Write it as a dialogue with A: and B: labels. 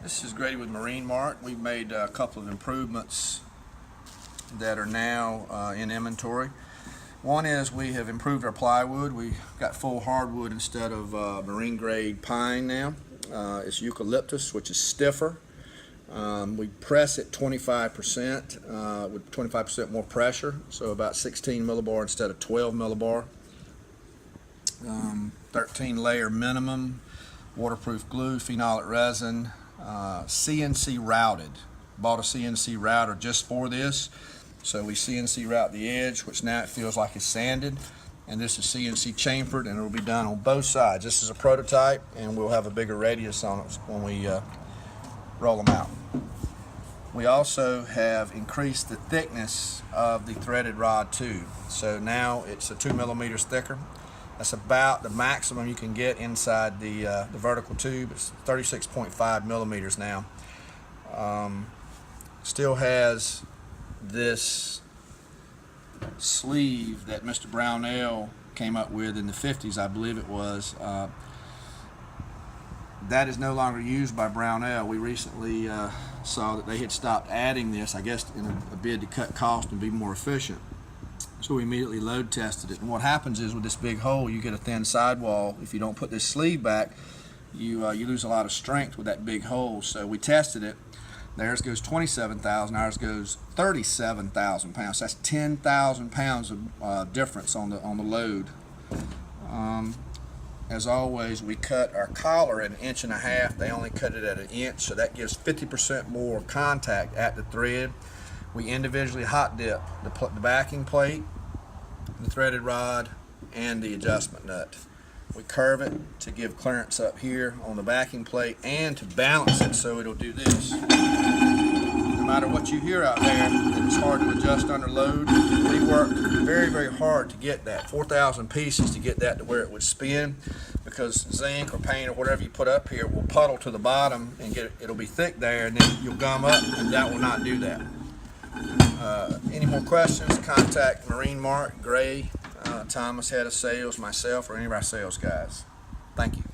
A: This is Grady with MarineMart. We've made a couple of improvements that are now in inventory. One is we have improved our plywood. We got full hardwood instead of marine grade pine now. It's eucalyptus, which is stiffer. We press it 25% with 25% more pressure, so about 16 millibar instead of 12 millibar. 13 layer minimum, waterproof glue, phenolic resin, CNC routed. Bought a CNC router just for this. So we CNC route the edge, which now it feels like it's sanded, and this is CNC chamfered, and it will be done on both sides. This is a prototype, and we'll have a bigger radius on it when we roll them out. We also have increased the thickness of the threaded rod tube. So now it's 2 millimeters thicker. That's about the maximum you can get inside the vertical tube. It's 36.5 millimeters now. Still has this sleeve that Mr. Brownell came up with in the 50s, I believe it was. That is no longer used by Brownell. We recently saw that they had stopped adding this, I guess in a bid to cut cost and be more efficient. So we immediately load tested it. And what happens is with this big hole, you get a thin sidewall. If you don't put this sleeve back, you lose a lot of strength with that big hole. So we tested it. Theirs goes 27,000, ours goes 37,000 pounds. That's 10,000 pounds of difference on the load. As always, we cut our collar at 1.5 inches. They only cut it at 1 inch, so that gives 50% more contact at the thread. We individually hot dip the backing plate, the threaded rod, and the adjustment nut. We curve it to give clearance up here on the backing plate and to balance it so it'll do this. No matter what you hear out there, it's hard to adjust under load. We worked very, very hard to get that, 4,000 pieces to get that to where it would spin, because zinc or paint or whatever you put up here will puddle to the bottom and it'll be thick there, and then you'll gum up, and that will not do that. Any more questions, contact MarineMart, Gray, Thomas, head of sales, myself, or any of our sales guys. Thank you.